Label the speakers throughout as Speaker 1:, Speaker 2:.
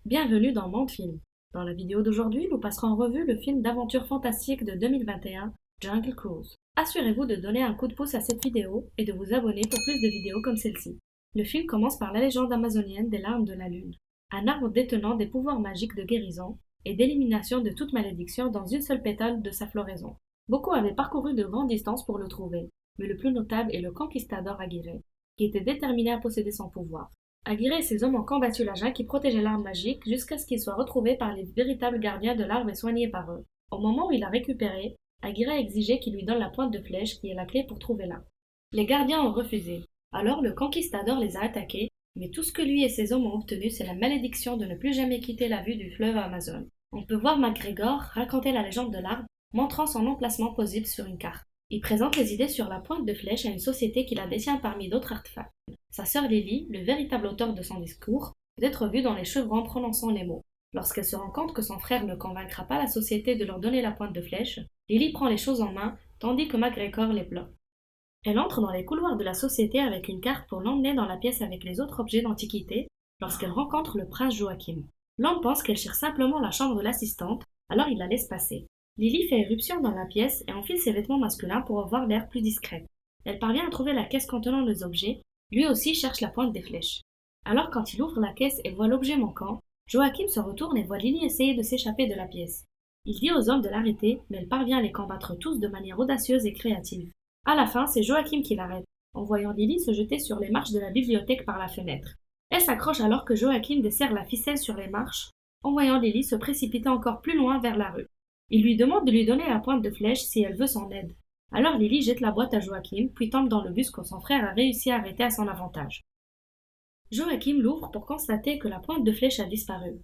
Speaker 1: Bienvenue dans Monde Film. Dans la vidéo d'aujourd'hui, nous passerons en revue le film d'aventure fantastique de 2021, Jungle Cruise. Assurez-vous de donner un coup de pouce à cette vidéo et de vous abonner pour plus de vidéos comme celle-ci. Le film commence par la légende amazonienne des larmes de la lune, un arbre détenant des pouvoirs magiques de guérison et d'élimination de toute malédiction dans une seule pétale de sa floraison. Beaucoup avaient parcouru de grandes distances pour le trouver, mais le plus notable est le conquistador Aguirre, qui était déterminé à posséder son pouvoir. Aguirre et ses hommes ont combattu la jungle qui protégeait l'arbre magique jusqu'à ce qu'il soit retrouvé par les véritables gardiens de l'arbre et soigné par eux. Au moment où il l'a récupéré, Aguirre a exigé qu'il lui donne la pointe de flèche qui est la clé pour trouver l'arbre. Les gardiens ont refusé. Alors le conquistador les a attaqués, mais tout ce que lui et ses hommes ont obtenu, c'est la malédiction de ne plus jamais quitter la vue du fleuve Amazon. On peut voir MacGregor raconter la légende de l'arbre, montrant son emplacement possible sur une carte. Il présente les idées sur la pointe de flèche à une société qui la détient parmi d'autres artefacts. Sa sœur Lily, le véritable auteur de son discours, peut être vue dans les chevrons prononçant les mots. Lorsqu'elle se rend compte que son frère ne convaincra pas la société de leur donner la pointe de flèche, Lily prend les choses en main, tandis que MacGregor les bloque. Elle entre dans les couloirs de la société avec une carte pour l'emmener dans la pièce avec les autres objets d'antiquité lorsqu'elle rencontre le prince Joachim. L'homme pense qu'elle cherche simplement la chambre de l'assistante, alors il la laisse passer. Lily fait éruption dans la pièce et enfile ses vêtements masculins pour avoir l'air plus discrète. Elle parvient à trouver la caisse contenant les objets, lui aussi cherche la pointe des flèches. Alors quand il ouvre la caisse et voit l'objet manquant, Joachim se retourne et voit Lily essayer de s'échapper de la pièce. Il dit aux hommes de l'arrêter, mais elle parvient à les combattre tous de manière audacieuse et créative. À la fin, c'est Joachim qui l'arrête, en voyant Lily se jeter sur les marches de la bibliothèque par la fenêtre. Elle s'accroche alors que Joachim desserre la ficelle sur les marches, en voyant Lily se précipiter encore plus loin vers la rue. Il lui demande de lui donner la pointe de flèche si elle veut son aide. Alors Lily jette la boîte à Joachim, puis tombe dans le bus que son frère a réussi à arrêter à son avantage. Joachim l'ouvre pour constater que la pointe de flèche a disparu.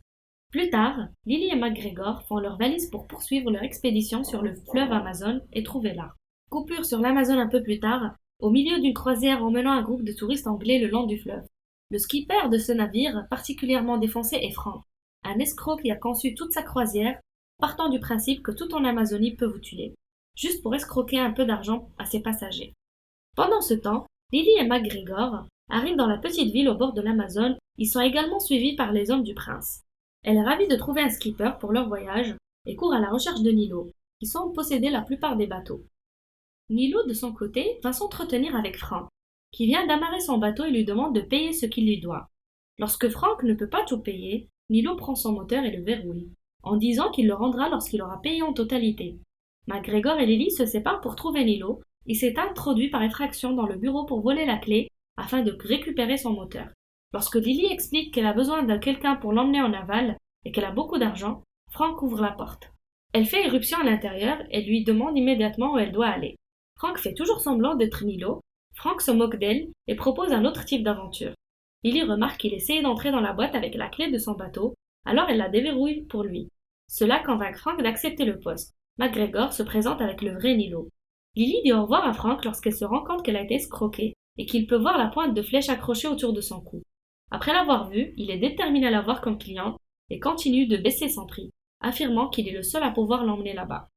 Speaker 1: Plus tard, Lily et MacGregor font leurs valises pour poursuivre leur expédition sur le fleuve Amazon et trouver l'arbre. Coupure sur l'Amazon un peu plus tard, au milieu d'une croisière emmenant un groupe de touristes anglais le long du fleuve. Le skipper de ce navire, particulièrement défoncé, est Frank, un escroc qui a conçu toute sa croisière, partant du principe que tout en Amazonie peut vous tuer, juste pour escroquer un peu d'argent à ses passagers. Pendant ce temps, Lily et MacGregor arrivent dans la petite ville au bord de l'Amazone. Ils sont également suivis par les hommes du prince. Elle est ravie de trouver un skipper pour leur voyage et court à la recherche de Nilo, qui semble posséder la plupart des bateaux. Nilo, de son côté, va s'entretenir avec Frank, qui vient d'amarrer son bateau et lui demande de payer ce qu'il lui doit. Lorsque Frank ne peut pas tout payer, Nilo prend son moteur et le verrouille, en disant qu'il le rendra lorsqu'il aura payé en totalité. MacGregor et Lily se séparent pour trouver Nilo. Il s'est introduit par effraction dans le bureau pour voler la clé afin de récupérer son moteur. Lorsque Lily explique qu'elle a besoin de quelqu'un pour l'emmener en aval et qu'elle a beaucoup d'argent, Frank ouvre la porte. Elle fait éruption à l'intérieur et lui demande immédiatement où elle doit aller. Frank fait toujours semblant d'être Nilo. Frank se moque d'elle et propose un autre type d'aventure. Lily remarque qu'il essaye d'entrer dans la boîte avec la clé de son bateau, alors elle la déverrouille pour lui. Cela convainc Frank d'accepter le poste. MacGregor se présente avec le vrai Nilo. Lily dit au revoir à Frank lorsqu'elle se rend compte qu'elle a été escroquée et qu'il peut voir la pointe de flèche accrochée autour de son cou. Après l'avoir vue, il est déterminé à l'avoir comme client et continue de baisser son prix, affirmant qu'il est le seul à pouvoir l'emmener là-bas.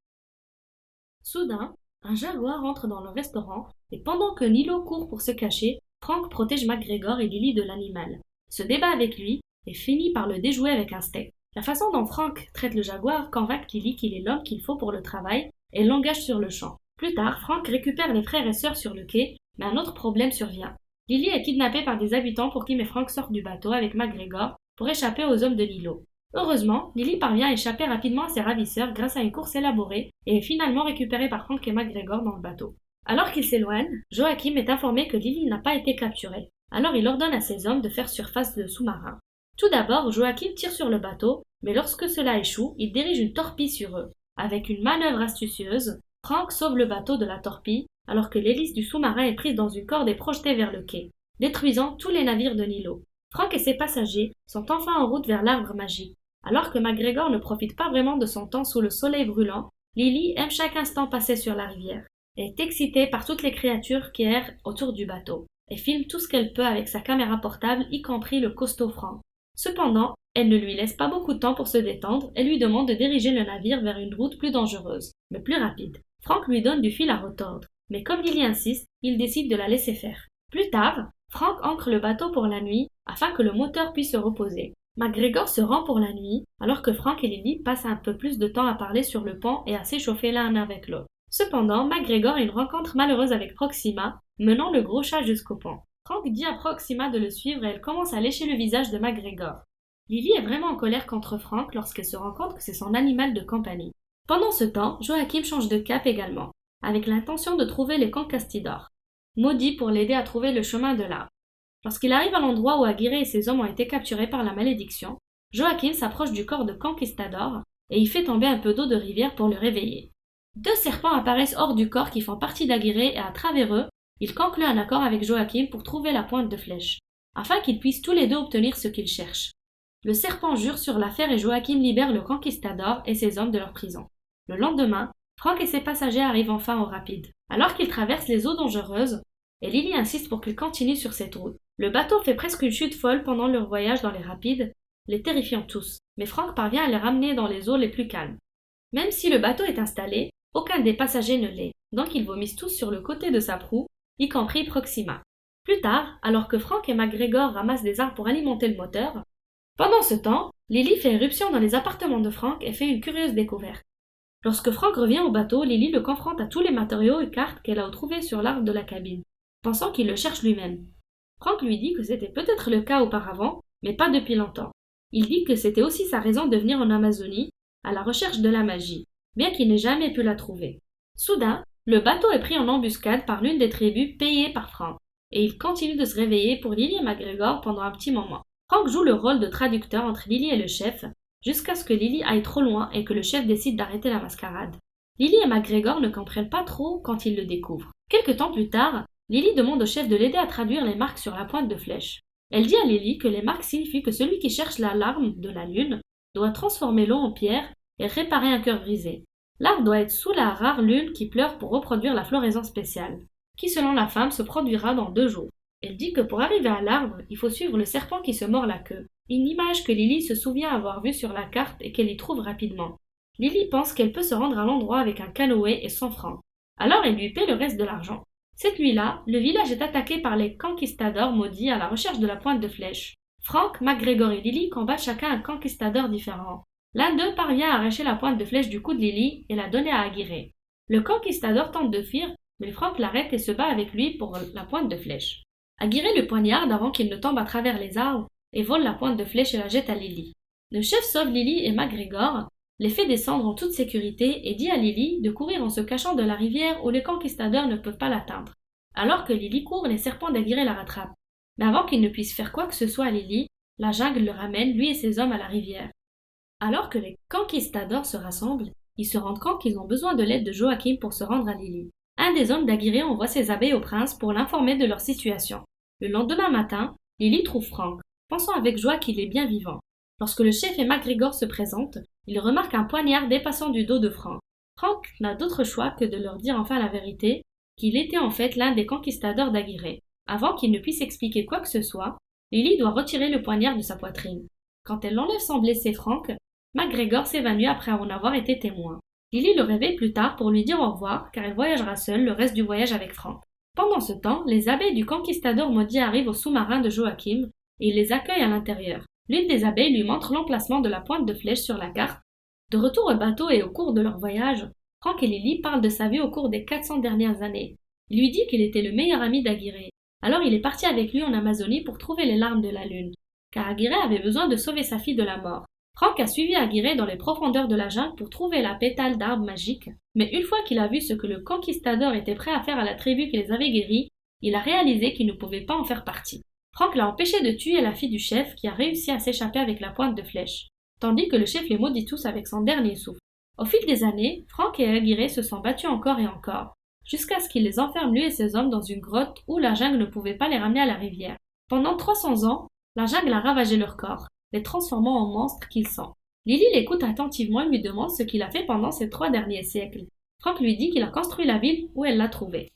Speaker 1: Soudain, un jaguar entre dans le restaurant et pendant que Nilo court pour se cacher, Frank protège MacGregor et Lily de l'animal, se débat avec lui et finit par le déjouer avec un steak. La façon dont Frank traite le jaguar convainc Lily qu'il est l'homme qu'il faut pour le travail et l'engage sur le champ. Plus tard, Frank récupère les frères et sœurs sur le quai, mais un autre problème survient. Lily est kidnappée par des habitants pour qui Frank sort du bateau avec MacGregor pour échapper aux hommes de Nilo. Heureusement, Lily parvient à échapper rapidement à ses ravisseurs grâce à une course élaborée et est finalement récupérée par Frank et MacGregor dans le bateau. Alors qu'ils s'éloignent, Joachim est informé que Lily n'a pas été capturée. Alors il ordonne à ses hommes de faire surface de sous-marin. Tout d'abord, Joachim tire sur le bateau, mais lorsque cela échoue, il dirige une torpille sur eux. Avec une manœuvre astucieuse, Frank sauve le bateau de la torpille, alors que l'hélice du sous-marin est prise dans une corde et projetée vers le quai, détruisant tous les navires de Nilo. Frank et ses passagers sont enfin en route vers l'arbre magique. Alors que MacGregor ne profite pas vraiment de son temps sous le soleil brûlant, Lily aime chaque instant passé sur la rivière. Elle est excitée par toutes les créatures qui errent autour du bateau, et filme tout ce qu'elle peut avec sa caméra portable, y compris le costaud Frank. Cependant, elle ne lui laisse pas beaucoup de temps pour se détendre et lui demande de diriger le navire vers une route plus dangereuse, mais plus rapide. Frank lui donne du fil à retordre, mais comme Lily insiste, il décide de la laisser faire. Plus tard, Frank ancre le bateau pour la nuit afin que le moteur puisse se reposer. McGregor se rend pour la nuit, alors que Frank et Lily passent un peu plus de temps à parler sur le pont et à s'échauffer l'un avec l'autre. Cependant, McGregor a une rencontre malheureuse avec Proxima, menant le gros chat jusqu'au pont. Frank dit à Proxima de le suivre et elle commence à lécher le visage de McGregor. Lily est vraiment en colère contre Frank lorsqu'elle se rend compte que c'est son animal de compagnie. Pendant ce temps, Joachim change de cap également, avec l'intention de trouver les conquistadors, maudits pour l'aider à trouver le chemin de l'arbre. Lorsqu'il arrive à l'endroit où Aguirre et ses hommes ont été capturés par la malédiction, Joachim s'approche du corps de Conquistador et y fait tomber un peu d'eau de rivière pour le réveiller. Deux serpents apparaissent hors du corps qui font partie d'Aguirre et à travers eux, il conclut un accord avec Joachim pour trouver la pointe de flèche, afin qu'ils puissent tous les deux obtenir ce qu'ils cherchent. Le serpent jure sur l'affaire et Joachim libère le Conquistador et ses hommes de leur prison. Le lendemain, Frank et ses passagers arrivent enfin au rapide. Alors qu'ils traversent les eaux dangereuses, et Lily insiste pour qu'ils continuent sur cette route. Le bateau fait presque une chute folle pendant leur voyage dans les rapides, les terrifiant tous, mais Frank parvient à les ramener dans les eaux les plus calmes. Même si le bateau est installé, aucun des passagers ne l'est, donc ils vomissent tous sur le côté de sa proue, y compris Proxima. Plus tard, alors que Frank et McGregor ramassent des arbres pour alimenter le moteur, pendant ce temps, Lily fait éruption dans les appartements de Frank et fait une curieuse découverte. Lorsque Frank revient au bateau, Lily le confronte à tous les matériaux et cartes qu'elle a trouvés sur l'arbre de la cabine, pensant qu'il le cherche lui-même. Frank lui dit que c'était peut-être le cas auparavant, mais pas depuis longtemps. Il dit que c'était aussi sa raison de venir en Amazonie, à la recherche de la magie, bien qu'il n'ait jamais pu la trouver. Soudain, le bateau est pris en embuscade par l'une des tribus payées par Frank, et il continue de se réveiller pour Lily et McGregor pendant un petit moment. Frank joue le rôle de traducteur entre Lily et le chef, jusqu'à ce que Lily aille trop loin et que le chef décide d'arrêter la mascarade. Lily et McGregor ne comprennent pas trop quand ils le découvrent. Quelque temps plus tard, Lily demande au chef de l'aider à traduire les marques sur la pointe de flèche. Elle dit à Lily que les marques signifient que celui qui cherche la larme de la lune doit transformer l'eau en pierre et réparer un cœur brisé. L'arbre doit être sous la rare lune qui pleure pour reproduire la floraison spéciale, qui selon la femme se produira dans 2 jours. Elle dit que pour arriver à l'arbre, il faut suivre le serpent qui se mord la queue, une image que Lily se souvient avoir vue sur la carte et qu'elle y trouve rapidement. Lily pense qu'elle peut se rendre à l'endroit avec un canoë et 100 francs. Alors elle lui paie le reste de l'argent. Cette nuit-là, le village est attaqué par les conquistadors maudits à la recherche de la pointe de flèche. Frank, McGregor et Lily combattent chacun un conquistador différent. L'un d'eux parvient à arracher la pointe de flèche du cou de Lily et la donner à Aguirre. Le conquistador tente de fuir, mais Frank l'arrête et se bat avec lui pour la pointe de flèche. Aguirre le poignarde avant qu'il ne tombe à travers les arbres et vole la pointe de flèche et la jette à Lily. Le chef sauve Lily et McGregor, les fait descendre en toute sécurité et dit à Lily de courir en se cachant de la rivière où les conquistadors ne peuvent pas l'atteindre. Alors que Lily court, les serpents d'Aguirre la rattrapent. Mais avant qu'ils ne puissent faire quoi que ce soit à Lily, la jungle le ramène, lui et ses hommes, à la rivière. Alors que les conquistadors se rassemblent, ils se rendent compte qu'ils ont besoin de l'aide de Joachim pour se rendre à Lily. Un des hommes d'Aguirre envoie ses abeilles au prince pour l'informer de leur situation. Le lendemain matin, Lily trouve Frank, pensant avec joie qu'il est bien vivant. Lorsque le chef et McGregor se présentent, il remarque un poignard dépassant du dos de Frank. Frank n'a d'autre choix que de leur dire enfin la vérité, qu'il était en fait l'un des conquistadors d'Aguirre. Avant qu'il ne puisse expliquer quoi que ce soit, Lily doit retirer le poignard de sa poitrine. Quand elle enlève sans blesser Frank, McGregor s'évanouit après en avoir été témoin. Lily le réveille plus tard pour lui dire au revoir car elle voyagera seule le reste du voyage avec Frank. Pendant ce temps, les abeilles du conquistador maudit arrivent au sous-marin de Joachim et il les accueille à l'intérieur. L'une des abeilles lui montre l'emplacement de la pointe de flèche sur la carte. De retour au bateau et au cours de leur voyage, Frank et Lily parlent de sa vie au cours des 400 dernières années. Il lui dit qu'il était le meilleur ami d'Aguirre. Alors il est parti avec lui en Amazonie pour trouver les larmes de la lune, car Aguirre avait besoin de sauver sa fille de la mort. Frank a suivi Aguirre dans les profondeurs de la jungle pour trouver la pétale d'arbre magique, mais une fois qu'il a vu ce que le conquistador était prêt à faire à la tribu qui les avait guéris, il a réalisé qu'il ne pouvait pas en faire partie. Frank l'a empêché de tuer la fille du chef qui a réussi à s'échapper avec la pointe de flèche, tandis que le chef les maudit tous avec son dernier souffle. Au fil des années, Frank et Aguirre se sont battus encore et encore, jusqu'à ce qu'il les enferme lui et ses hommes dans une grotte où la jungle ne pouvait pas les ramener à la rivière. Pendant 300 ans, la jungle a ravagé leur corps, les transformant en monstres qu'ils sont. Lily l'écoute attentivement et lui demande ce qu'il a fait pendant ces 3 derniers siècles. Frank lui dit qu'il a construit la ville où elle l'a trouvé.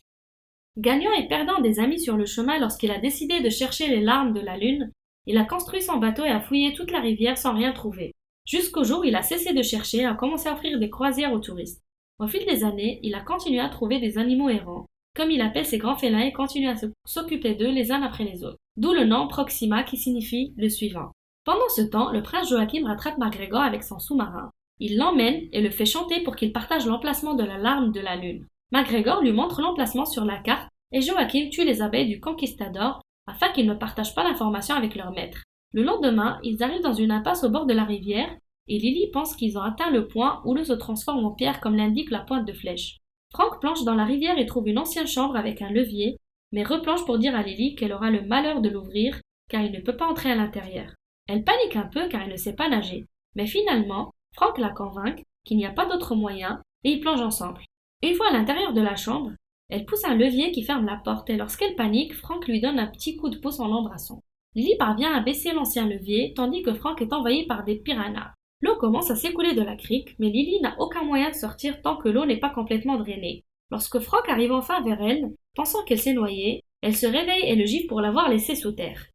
Speaker 1: Gagnant et perdant des amis sur le chemin lorsqu'il a décidé de chercher les larmes de la lune, il a construit son bateau et a fouillé toute la rivière sans rien trouver. Jusqu'au jour où il a cessé de chercher et a commencé à offrir des croisières aux touristes. Au fil des années, il a continué à trouver des animaux errants, comme il appelle ses grands félins et continue à s'occuper d'eux les uns après les autres. D'où le nom Proxima qui signifie le suivant. Pendant ce temps, le prince Joachim rattrape McGregor avec son sous-marin. Il l'emmène et le fait chanter pour qu'il partage l'emplacement de la larme de la lune. McGregor lui montre l'emplacement sur la carte et Joachim tue les abeilles du conquistador afin qu'ils ne partagent pas l'information avec leur maître. Le lendemain, ils arrivent dans une impasse au bord de la rivière et Lily pense qu'ils ont atteint le point où l'eau se transforme en pierre comme l'indique la pointe de flèche. Frank plonge dans la rivière et trouve une ancienne chambre avec un levier, mais replonge pour dire à Lily qu'elle aura le malheur de l'ouvrir car il ne peut pas entrer à l'intérieur. Elle panique un peu car elle ne sait pas nager, mais finalement, Frank la convainc qu'il n'y a pas d'autre moyen et ils plongent ensemble. Une fois à l'intérieur de la chambre, elle pousse un levier qui ferme la porte et lorsqu'elle panique, Frank lui donne un petit coup de pouce en l'embrassant. Lily parvient à baisser l'ancien levier tandis que Frank est envahi par des piranhas. L'eau commence à s'écouler de la crique, mais Lily n'a aucun moyen de sortir tant que l'eau n'est pas complètement drainée. Lorsque Frank arrive enfin vers elle, pensant qu'elle s'est noyée, elle se réveille et le gifle pour l'avoir laissée sous terre.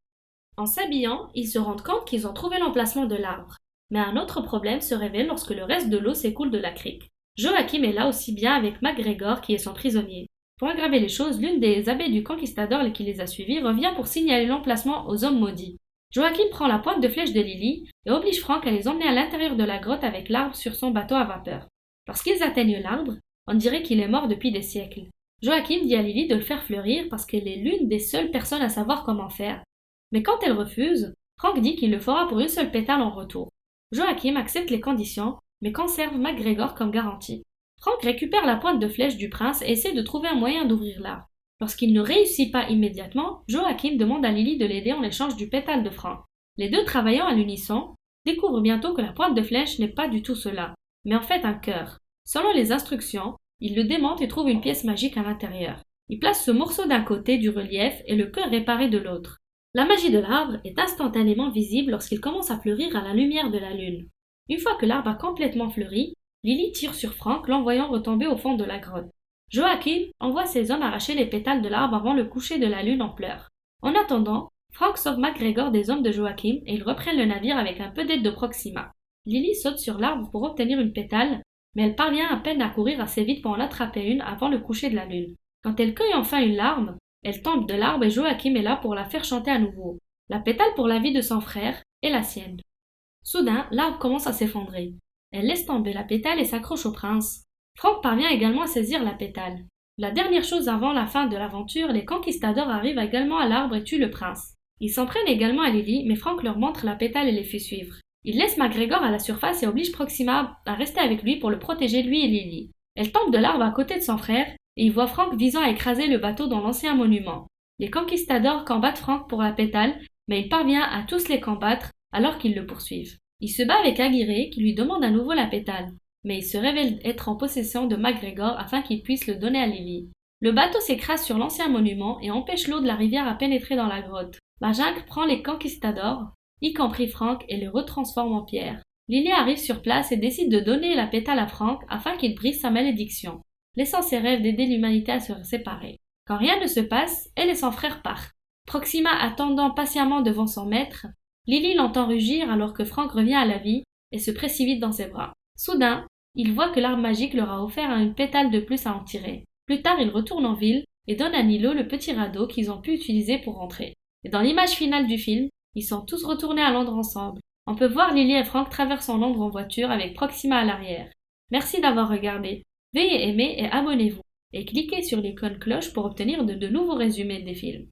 Speaker 1: En s'habillant, ils se rendent compte qu'ils ont trouvé l'emplacement de l'arbre. Mais un autre problème se révèle lorsque le reste de l'eau s'écoule de la crique. Joachim est là aussi bien avec McGregor qui est son prisonnier. Pour aggraver les choses, l'une des abeilles du conquistador qui les a suivis revient pour signaler l'emplacement aux hommes maudits. Joachim prend la pointe de flèche de Lily et oblige Frank à les emmener à l'intérieur de la grotte avec l'arbre sur son bateau à vapeur. Lorsqu'ils atteignent l'arbre, on dirait qu'il est mort depuis des siècles. Joachim dit à Lily de le faire fleurir parce qu'elle est l'une des seules personnes à savoir comment faire. Mais quand elle refuse, Frank dit qu'il le fera pour une seule pétale en retour. Joachim accepte les conditions, mais conserve McGregor comme garantie. Frank récupère la pointe de flèche du prince et essaie de trouver un moyen d'ouvrir l'arbre. Lorsqu'il ne réussit pas immédiatement, Joachim demande à Lily de l'aider en échange du pétale de Frank. Les deux travaillant à l'unisson, découvrent bientôt que la pointe de flèche n'est pas du tout cela, mais en fait un cœur. Selon les instructions, il le démonte et trouve une pièce magique à l'intérieur. Il place ce morceau d'un côté du relief et le cœur réparé de l'autre. La magie de l'arbre est instantanément visible lorsqu'il commence à fleurir à la lumière de la lune. Une fois que l'arbre a complètement fleuri, Lily tire sur Frank, l'envoyant retomber au fond de la grotte. Joachim envoie ses hommes arracher les pétales de l'arbre avant le coucher de la lune en pleurs. En attendant, Frank sauve McGregor des hommes de Joachim et ils reprennent le navire avec un peu d'aide de Proxima. Lily saute sur l'arbre pour obtenir une pétale, mais elle parvient à peine à courir assez vite pour en attraper une avant le coucher de la lune. Quand elle cueille enfin une larme, elle tombe de l'arbre et Joachim est là pour la faire chanter à nouveau. La pétale pour la vie de son frère et la sienne. Soudain, l'arbre commence à s'effondrer. Elle laisse tomber la pétale et s'accroche au prince. Frank parvient également à saisir la pétale. La dernière chose avant la fin de l'aventure, les conquistadors arrivent également à l'arbre et tuent le prince. Ils s'en prennent également à Lily, mais Frank leur montre la pétale et les fait suivre. Il laisse McGregor à la surface et oblige Proxima à rester avec lui pour le protéger lui et Lily. Elle tombe de l'arbre à côté de son frère et il voit Frank visant à écraser le bateau dans l'ancien monument. Les conquistadors combattent Frank pour la pétale, mais il parvient à tous les combattre alors qu'ils le poursuivent. Il se bat avec Aguirre qui lui demande à nouveau la pétale, mais il se révèle être en possession de McGregor afin qu'il puisse le donner à Lily. Le bateau s'écrase sur l'ancien monument et empêche l'eau de la rivière à pénétrer dans la grotte. La jungle prend les conquistadors, y compris Frank, et les retransforme en pierre. Lily arrive sur place et décide de donner la pétale à Frank afin qu'il brise sa malédiction, laissant ses rêves d'aider l'humanité à se séparer. Quand rien ne se passe, elle et son frère partent. Proxima attendant patiemment devant son maître, Lily l'entend rugir alors que Frank revient à la vie et se précipite dans ses bras. Soudain, il voit que l'arbre magique leur a offert une pétale de plus à en tirer. Plus tard, il retourne en ville et donne à Nilo le petit radeau qu'ils ont pu utiliser pour rentrer. Et dans l'image finale du film, ils sont tous retournés à Londres ensemble. On peut voir Lily et Frank traversant Londres en voiture avec Proxima à l'arrière. Merci d'avoir regardé. Veuillez aimer et abonnez-vous. Et cliquez sur l'icône cloche pour obtenir de nouveaux résumés des films.